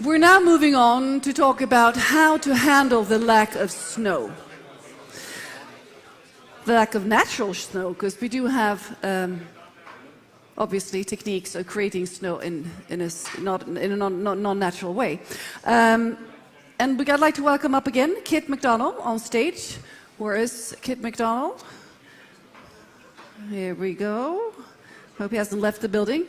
We're now moving on to talk about how to handle the lack of snow. The lack of natural snow, because we do have obviously techniques of creating snow in a non-natural way. And I'd like to welcome up again Kit McDonald on stage. Where is Kit McDonald? Here we go. Hope he hasn't left the building.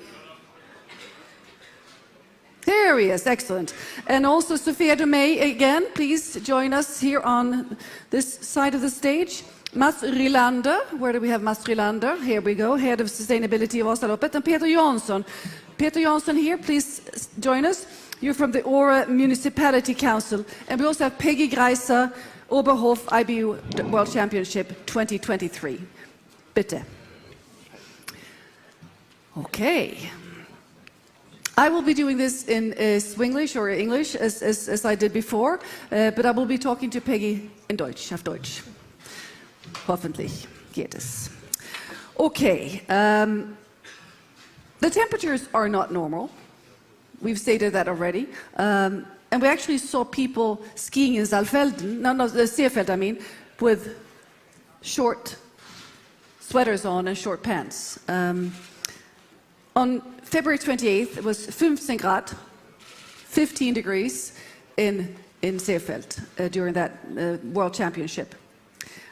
There he is, excellent. And also Sophia Dumay again, please join us here on this side of the stage. Mats Rylander, where do we have Mats Rylander? Here we go, Head of Sustainability of Vasaloppet. And Peter Jansson. Peter Jansson here, please join us. You're from the Åre Municipality Council. And we also have Peggy Greiser, Oberhof IBU World Championship 2023. Bitte. Okay. I will be doing this in Swinglish or English as I did before, but I will be talking to Peggy in Deutsch, auf Deutsch. Hoffentlich geht es. Okay, the temperatures are not normal. We've stated that already. And we actually saw people skiing in Seefeld, I mean, with short sweaters on and short pants. On February 28th, it was 15 grad, 15 degrees in Seefeld during that World Championship.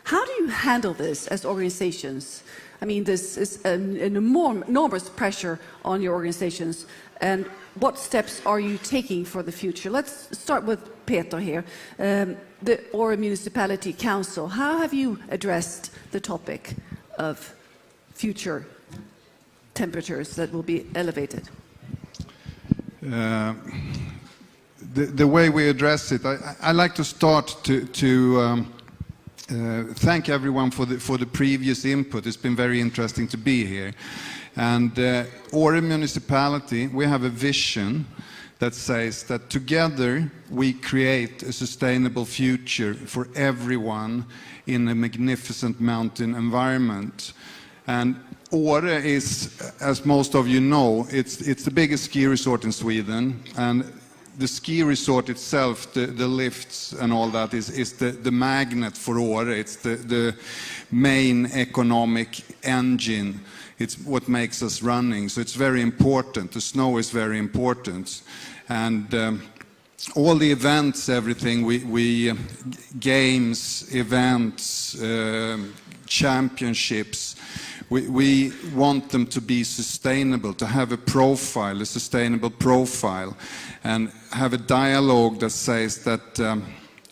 How do you handle this as organizations? I mean, this is an enormous pressure on your organizations. And what steps are you taking for the future? Let's start with Peter here, the Åre Municipality Council. How have you addressed the topic of future temperatures that will be elevated? The way we address it, I like to start to thank everyone for the previous input. It's been very interesting to be here. And Åre Municipality, we have a vision that says that together we create a sustainable future for everyone in a magnificent mountain environment. And Åre is, as most of you know, it's the biggest ski resort in Sweden, and the ski resort itself, the lifts and all that is the magnet for Åre. It's the main economic engine. It's what makes us running. So it's very important. The snow is very important. And all the events, everything, we games, events, championships, we want them to be sustainable, to have a profile, a sustainable profile, and have a dialogue that says that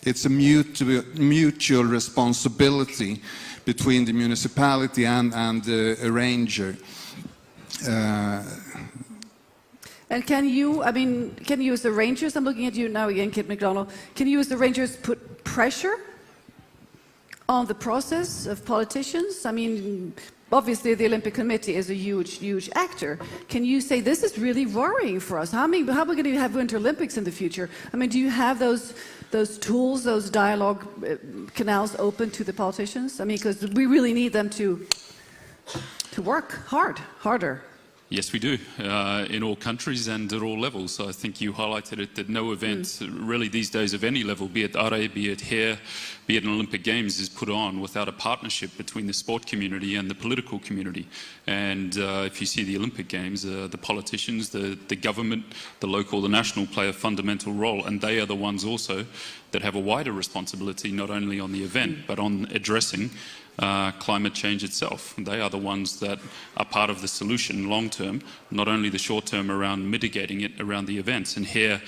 it's a mutual responsibility between the municipality and the arranger. And can you, can you as the rangers, I'm looking at you now again, Kit McDonald, can you as the rangers put pressure on the process of politicians? I mean, obviously the Olympic Committee is a huge actor. Can you say this is really worrying for us? How are we going to have Winter Olympics in the future? I mean, do you have those tools, those dialogue canals open to the politicians? I mean, because we really need them to work harder. Yes, we do, in all countries and at all levels. So I think you highlighted it, that no event, really these days of any level, be it Åre, be it here, be it an Olympic Games, is put on without a partnership between the sport community and the political community. And if you see the Olympic Games, the politicians, the government, the local, the national play a fundamental role, and they are the ones also that have a wider responsibility, not only on the event, but on addressing climate change itself. They are the ones that are part of the solution long term, not only the short term around mitigating it around the events. And here,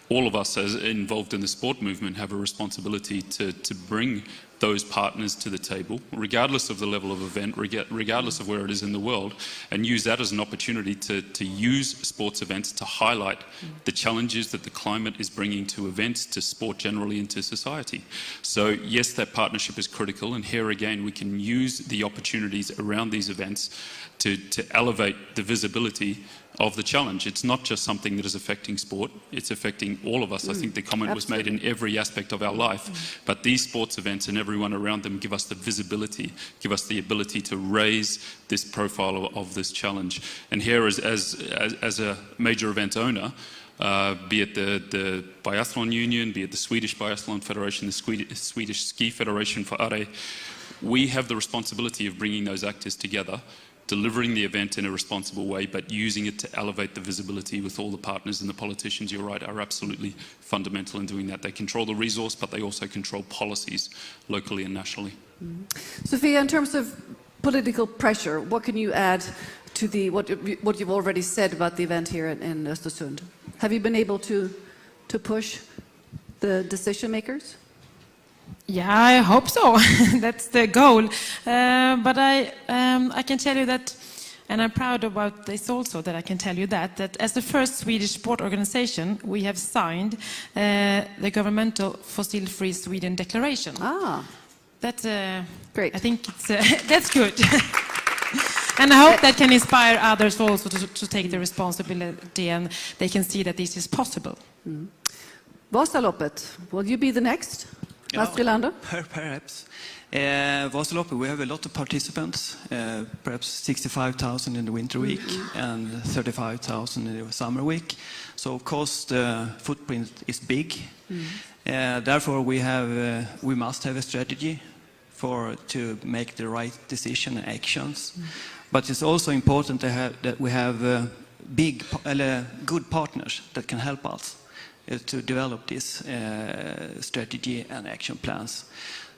all of us as involved in the sport movement have a responsibility to bring those partners to the table, regardless of the level of event, regardless of where it is in the world, and use that as an opportunity to use sports events to highlight the challenges that the climate is bringing to events, to sport generally, and to society. So yes, that partnership is critical, and here again we can use the opportunities around these events to elevate the visibility of the challenge. It's not just something that is affecting sport, it's affecting all of us. I think the comment was made in every aspect of our life, but these sports events and everyone around them give us the visibility, give us the ability to raise this profile of this challenge. And here as a major event owner, be it the Biathlon Union, be it the Swedish Biathlon Federation, the Swedish Ski Federation for ARE. We have the responsibility of bringing those actors together, delivering the event in a responsible way, but using it to elevate the visibility with all the partners, and the politicians, you're right, are absolutely fundamental in doing that. They control the resource, but they also control policies locally and nationally. Sophia, in terms of political pressure, what can you add to what you've already said about the event here in Östersund? Have you been able to push the decision makers? Yeah, I hope so. That's the goal. But I can tell you that, and I'm proud about this also, that I can tell you that as the first Swedish sport organization, we have signed the governmental Fossil-Free Sweden Declaration. Ah, that's great. I think it's that's good. And I hope that can inspire others also to take the responsibility, and they can see that this is possible. Vasaloppet, will you be the next? Lander? Perhaps. Vasaloppet, we have a lot of participants, perhaps 65,000 in the winter week and 35,000 in the summer week. So of course the footprint is big. Therefore we must have a strategy to make the right decision and actions. But it's also important that we have good partners that can help us to develop this strategy and action plans.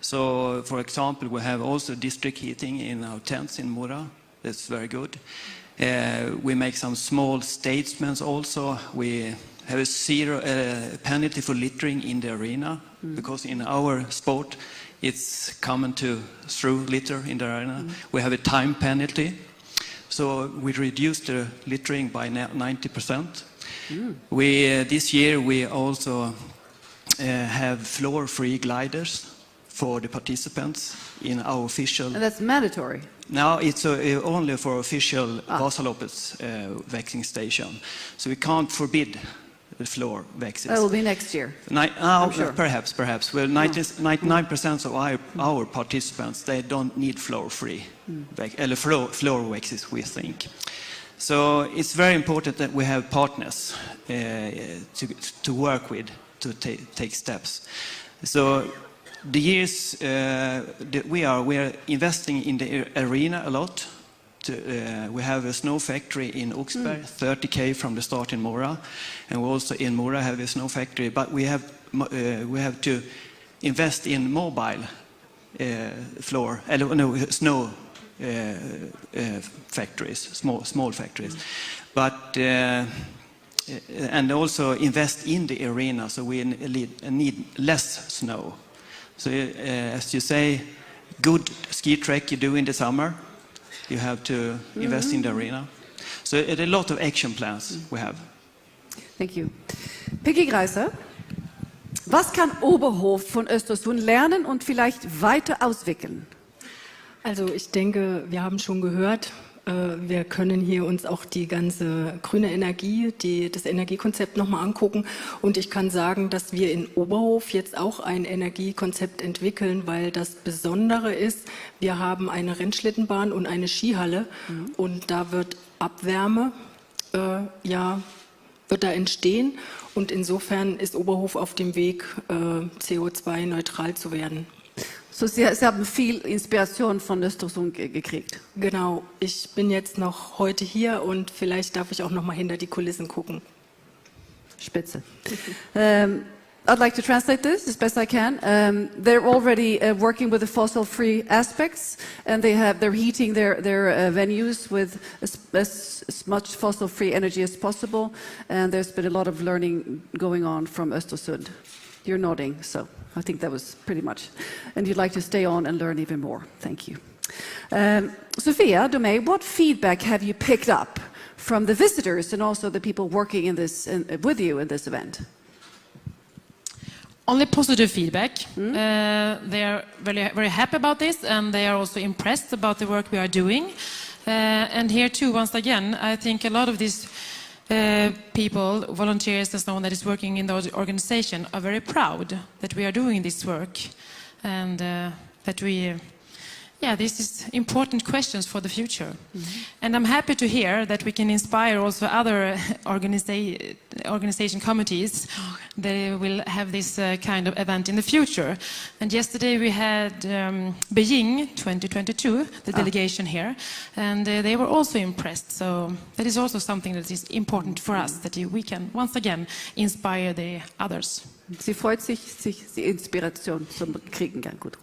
So, for example, we have also district heating in our tents in Mora. That's very good. We make some small statements also. We have a zero penalty for littering in the arena, because in our sport it's common to throw litter in the arena. We have a time penalty. So we reduced the littering by 90%. This year we also have floor-free gliders for the participants in our official... And that's mandatory? Now it's only for official Vasaloppets vaccine station. So we can't forbid the floor vaccines. That will be next year. Sure. Perhaps. Well, 99% of our participants, they don't need floor-free, floor vaccines, we think. So it's very important that we have partners to work with to take steps. So the years that we are investing in the arena a lot. We have a snow factory in Oxberg, 30k from the start in Mora, and we also in Mora have a snow factory. But we have to invest in mobile snow factories, small factories, but and also invest in the arena, so we need less snow. So as you say, good ski track you do in the summer, you have to invest in the arena. So a lot of action plans we have. Thank you. Peggy Greiser, was kann Oberhof von Östersund lernen und vielleicht weiter auswickeln? Also ich denke, wir haben schon gehört, wir können hier uns auch die ganze grüne Energie, das Energiekonzept nochmal angucken. Und ich kann sagen, dass wir in Oberhof jetzt auch ein Energiekonzept entwickeln, weil das Besondere ist, wir haben eine Rennschlittenbahn und eine Skihalle und da wird Abwärme, wird da entstehen. Und insofern ist Oberhof auf dem Weg, CO2-neutral zu werden. So, Sie haben viel Inspiration von Östersund gekriegt. Genau, ich bin jetzt noch heute hier und vielleicht darf ich auch noch mal hinter die Kulissen gucken. Spitze. I'd like to translate this as best I can. They're already working with the fossil-free aspects, and they're heating their venues with as much fossil-free energy as possible. And there's been a lot of learning going on from Östersund. You're nodding, so I think that was pretty much. And you'd like to stay on and learn even more. Thank you. Sophia Domey, what feedback have you picked up from the visitors and also the people working in this with you in this event? Only positive feedback. They are very happy about this, and they are also impressed about the work we are doing. And here too, once again, I think a lot of these people, volunteers and so on that is working in the organization are very proud that we are doing this work, and that we Yeah, this is important questions for the future. And I'm happy to hear that we can inspire also other organization committees. They will have this kind of event in the future. And yesterday we had Beijing 2022, the delegation here, and they were also impressed. So that is also something that is important for us, that we can once again inspire the others. Sie freut sich, die Inspiration zu kriegen. Ja, gut.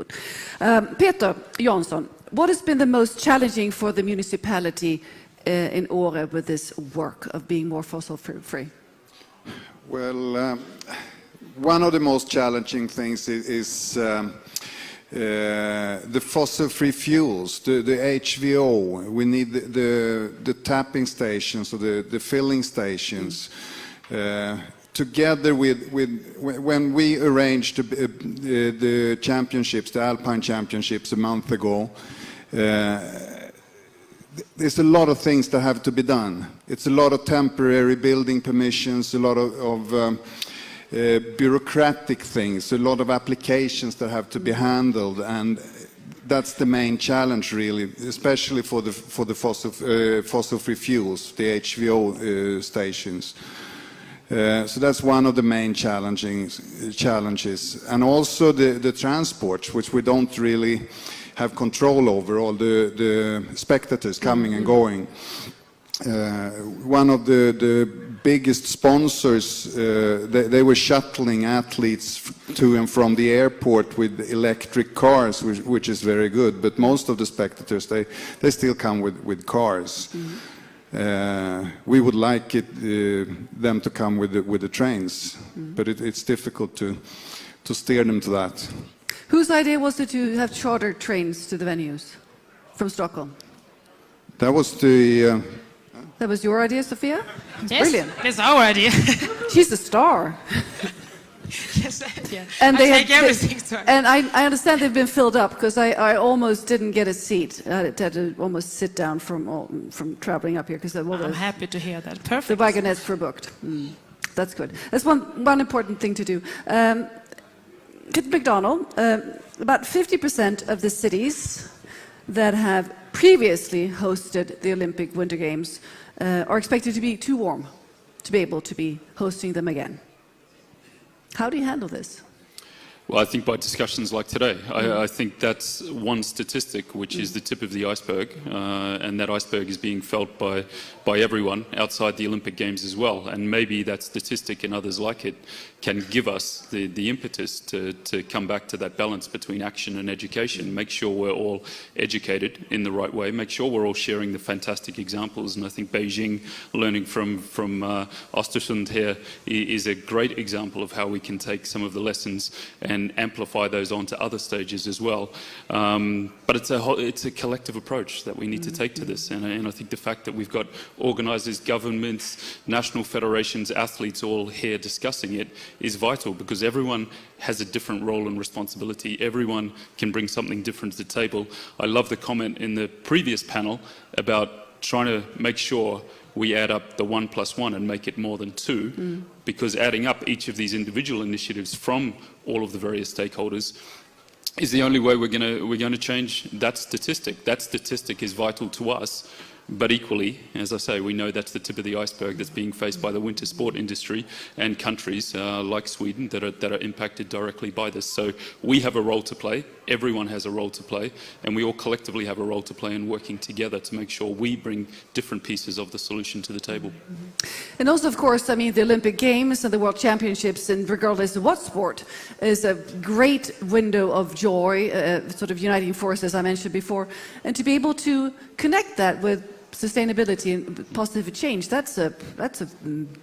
Peter Jansson, what has been the most challenging for the municipality in Åre with this work of being more fossil free? Well, one of the most challenging things is the fossil-free fuels, the HVO. We need the tapping stations or the filling stations. Together with when we arranged the championships, the Alpine Championships a month ago, there's a lot of things that have to be done. It's a lot of temporary building permissions, a lot of bureaucratic things, a lot of applications that have to be handled, and that's the main challenge, really, especially for the fossil-free fuels, the HVO stations. So that's one of the main challenges, and also the transport, which we don't really have control over, all the spectators coming and going. One of the biggest sponsors, they were shuttling athletes to and from the airport with electric cars, which is very good, but most of the spectators, they still come with cars. We would like them to come with the trains, but it's difficult to steer them to that. Whose idea was it to have chartered trains to the venues from Stockholm? That was the... That was your idea, Sofia? Yes, Brilliant. It's our idea. She's a star. Yes, yeah. And I take everything to her. And I understand they've been filled up, because I almost didn't get a seat. I had to almost sit down from traveling up here, because I'm happy to hear that. the Perfect. wagonettes were booked. That's good. That's one important thing to do. Kit McDonald, about 50% of the cities that have previously hosted the Olympic Winter Games are expected to be too warm to be able to be hosting them again. How do you handle this? Well, I think by discussions like today, I think that's one statistic, which is the tip of the iceberg, and that iceberg is being felt by everyone outside the Olympic Games as well. And maybe that statistic and others like it can give us the impetus to come back to that balance between action and education, make sure we're all educated in the right way, make sure we're all sharing the fantastic examples. And I think Beijing, learning from Östersund here, is a great example of how we can take some of the lessons and amplify those onto other stages as well. But it's a collective approach that we need to take to this. And I think the fact that we've got organisers, governments, national federations, athletes all here discussing it is vital, because everyone has a different role and responsibility. Everyone can bring something different to the table. I love the comment in the previous panel about trying to make sure we add up the 1 + 1 and make it more than 2, because adding up each of these individual initiatives from all of the various stakeholders is the only way we're going to change that statistic. That statistic is vital to us. But equally, as I say, we know that's the tip of the iceberg that's being faced by the winter sport industry and countries like Sweden that are impacted directly by this. So we have a role to play, everyone has a role to play, and we all collectively have a role to play in working together to make sure we bring different pieces of the solution to the table. And also, of course, I mean, the Olympic Games and the World Championships, and regardless of what sport, is a great window of joy, sort of uniting force, as I mentioned before, and to be able to connect that with sustainability and positive change, that's a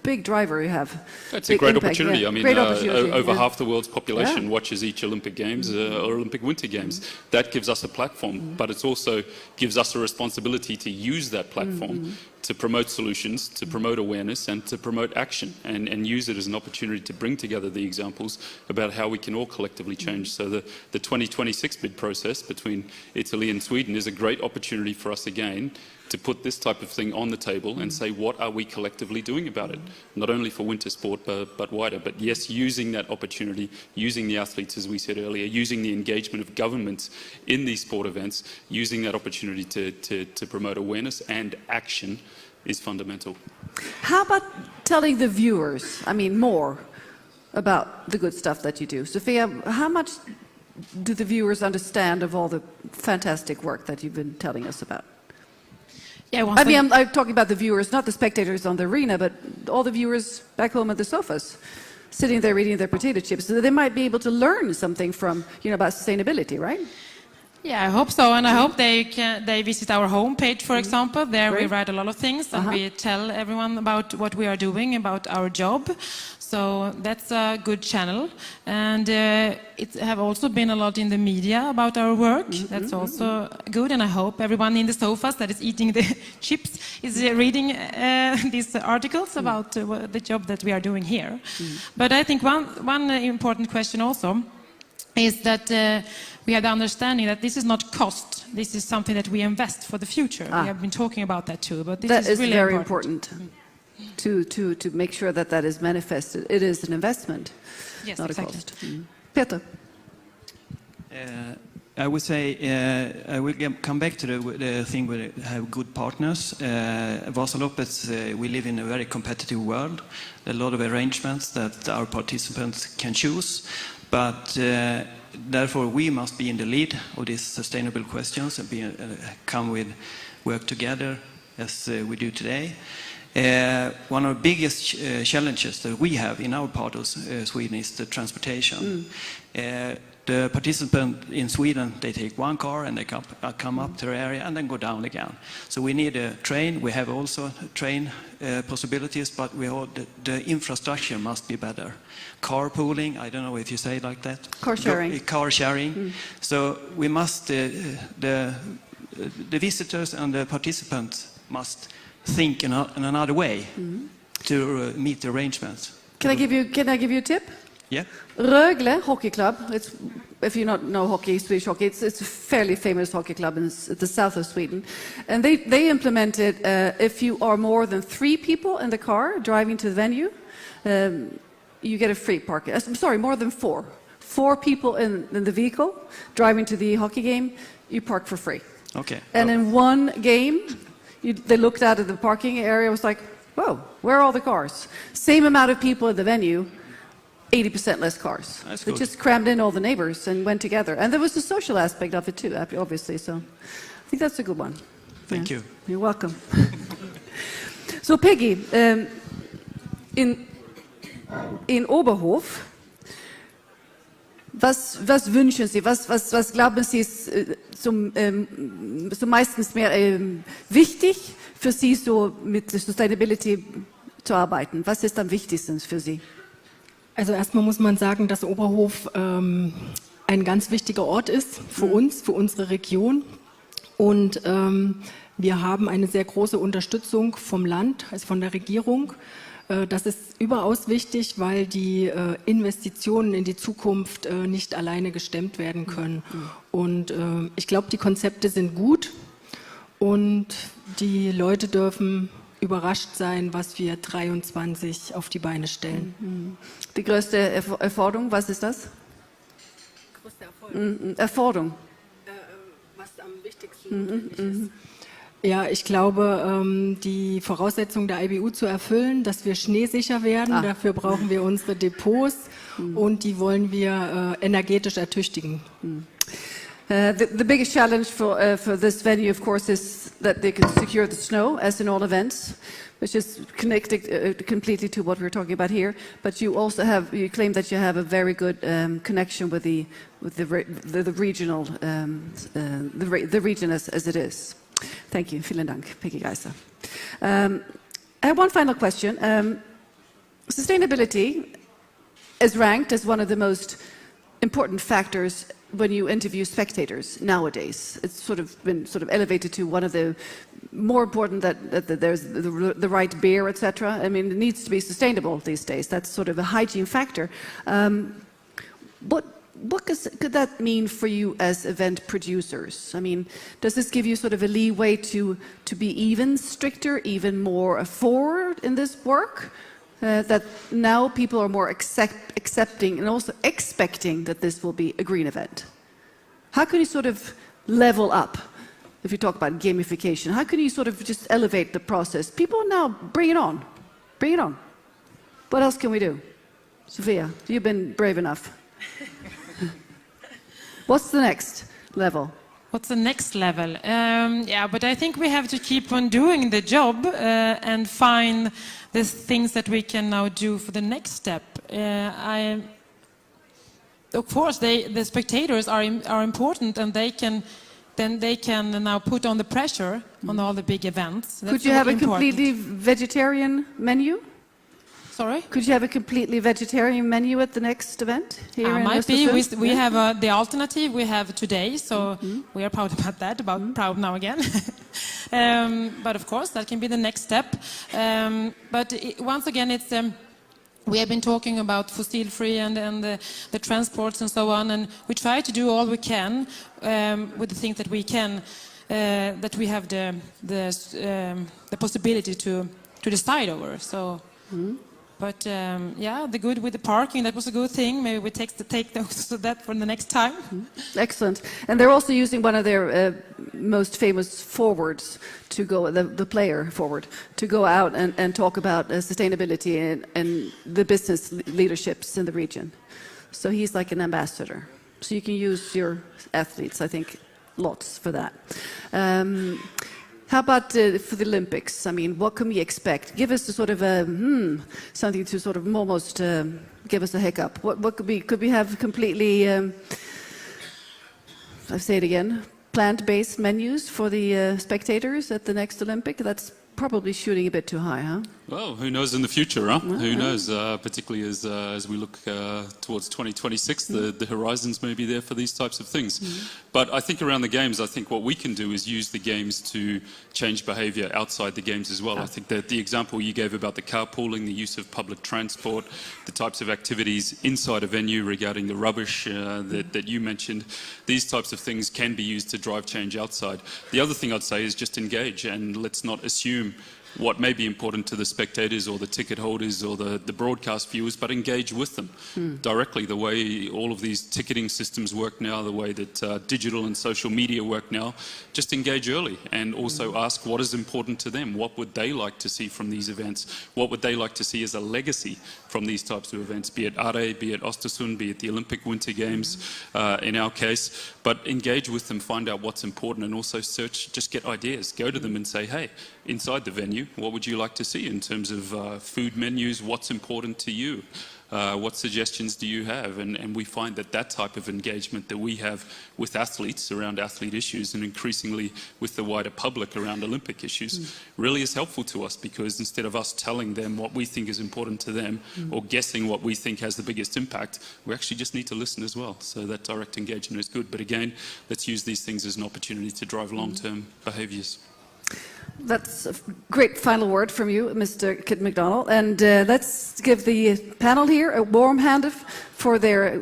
big driver you have. It's a great impact, opportunity. yeah. I mean, Great opportunity, over yeah. half the world's population watches each Olympic Games or Olympic Winter Games. That gives us a platform, but it also gives us a responsibility to use that platform to promote solutions, to promote awareness, and to promote action, and use it as an opportunity to bring together the examples about how we can all collectively change. So the 2026 bid process between Italy and Sweden is a great opportunity for us again to put this type of thing on the table and say, what are we collectively doing about it? Not only for winter sport, but wider. But yes, using that opportunity, using the athletes, as we said earlier, using the engagement of governments in these sport events, using that opportunity to promote awareness and action is fundamental. How about telling the viewers, I mean, more about the good stuff that you do? Sophia, how much do the viewers understand of all the fantastic work that you've been telling us about? Yeah, I mean, I'm talking about the viewers, not the spectators on the arena, but all the viewers back home at the sofas, sitting there eating their potato chips. So they might be able to learn something from, about sustainability, right? Yeah, I hope so, and I hope they visit our homepage, for example. There we write a lot of things, and we tell everyone about what we are doing, about our job. So that's a good channel, and it have also been a lot in the media about our work. That's also good, and I hope everyone in the sofas that is eating the chips is reading these articles about the job that we are doing here. But I think one important question also is that we have the understanding that this is not cost. This is something that we invest for the future. We have been talking about that too, but this is really very important. To make sure that that is manifested. It is an investment, Yes, not exactly. a cost. Peter? I would say I will come back to the thing where we have good partners. Vasaloppet, we live in a very competitive world. There are a lot of arrangements that our participants can choose, but therefore we must be in the lead of these sustainable questions and work together as we do today. One of the biggest challenges that we have in our part of Sweden is the transportation. The participant in Sweden, they take one car and they come up to the area and then go down again. So we need a train. We have also train possibilities, but the infrastructure must be better. Carpooling, I don't know if you say it like that. Car sharing. Car sharing. So we must, the visitors and the participants must think in another way to meet the arrangements. Can I give you a tip? Yeah. Rögle Hockey Club. It's, if you not know hockey, Swedish hockey, it's a fairly famous hockey club in the south of Sweden, and they implemented if you are more than 3 people in the car driving to the venue, you get a free parking. I'm sorry, more than 4. 4 people in the vehicle driving to the hockey game, you park for free. Okay. And in one game, they looked out at the parking area, was like, whoa, where are all the cars? Same amount of people at the venue, 80% less cars. That's They good. just crammed in all the neighbors and went together. And there was the social aspect of it too, obviously. So I think that's a good one. Thank you. You're welcome. So Peggy, in Oberhof, was wünschen Sie, was glauben Sie ist so meistens mehr wichtig für Sie, so mit Sustainability zu arbeiten? Was ist am wichtigsten für Sie? Also erstmal muss man sagen, dass Oberhof ein ganz wichtiger Ort ist für uns, für unsere Region. Und wir haben eine sehr große Unterstützung vom Land, also von der Regierung. Das ist überaus wichtig, weil die Investitionen in die Zukunft nicht alleine gestemmt werden können. Und ich glaube, die Konzepte sind gut und die Leute dürfen überrascht sein, was wir 23 auf die Beine stellen. Die größte Erforderung, was ist das? Größte Erfolg. Erforderung. Was am wichtigsten ist. Ja, ich glaube, die Voraussetzung der IBU zu erfüllen, dass wir schneesicher werden, dafür brauchen wir unsere Depots und die wollen wir energetisch ertüchtigen. The biggest challenge for this venue, of course, is that they can secure the snow, as in all events, which is connected completely to what we're talking about here. But you also you claim that you have a very good connection with the regional, the region as it is. Thank you. Vielen Dank, Peggy Geiser. I have one final question. Sustainability is ranked as one of the most important factors when you interview spectators nowadays. It's been elevated to one of the more important that there's the right beer, etc. I mean, it needs to be sustainable these days. That's sort of a hygiene factor. what could that mean for you as event producers? I mean, does this give you sort of a leeway to be even stricter, even more forward in this work? That now people are more accepting and also expecting that this will be a green event. How can you sort of level up? If you talk about gamification, how can you sort of just elevate the process? People now, bring it on. Bring it on. What else can we do? Sofia, you've been brave enough. What's the next level? What's the next level? Yeah, but I think we have to keep on doing the job and find the things that we can now do for the next step. Of course, the spectators are important, and they can now put on the pressure on all the big events. That's Could you have a important. completely vegetarian menu? Sorry? Could you have a completely vegetarian menu at the next event here in might be. Östersund? We have the alternative we have today, so we are proud about that, proud now again. But of course, that can be the next step. Once again, it's we have been talking about fossil-free and the transports and so on, and we try to do all we can with the things that we can, that we have the possibility to decide over. So. But yeah, the good with the parking, that was a good thing. Maybe we take those to that for the next time. Excellent. And they're also using one of their most famous forwards to go, the player forward, to go out and talk about sustainability and the business leaderships in the region. So he's like an ambassador. So you can use your athletes, I think, lots for that. How about for the Olympics? I mean, what can we expect? Give us a sort of something to sort of almost give us a hiccup. What could we have completely, I'll say it again, plant-based menus for the spectators at the next Olympic? That's probably shooting a bit too high, huh? Well, who knows in the future, huh? Who knows, particularly as we look towards 2026, the horizons may be there for these types of things. But I think around the games, I think what we can do is use the games to change behavior outside the games as well. I think that the example you gave about the carpooling, the use of public transport, the types of activities inside a venue regarding the rubbish that you mentioned, these types of things can be used to drive change outside. The other thing I'd say is just engage, and let's not assume what may be important to the spectators or the ticket holders or the broadcast viewers, but engage with them directly. The way all of these ticketing systems work now, the way that digital and social media work now, just engage early and also ask what is important to them. What would they like to see from these events? What would they like to see as a legacy from these types of events, be it Are, be it Östersund, be it the Olympic Winter Games in our case. But engage with them, find out what's important, and also search, just get ideas. Go to them and say, hey, inside the venue, what would you like to see in terms of food menus? What's important to you? What suggestions do you have? And we find that type of engagement that we have with athletes around athlete issues, and increasingly with the wider public around Olympic issues, really is helpful to us, because instead of us telling them what we think is important to them or guessing what we think has the biggest impact, we actually just need to listen as well. So that direct engagement is good. But again, let's use these things as an opportunity to drive long-term behaviours. That's a great final word from you, Mr. Kit McDonald. And let's give the panel here a warm hand for their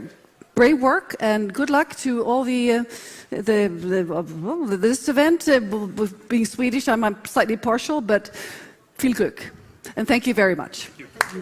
brave work, and good luck to all this event. Being Swedish, I'm slightly partial, but viel Glück. And thank you very much. Thank you.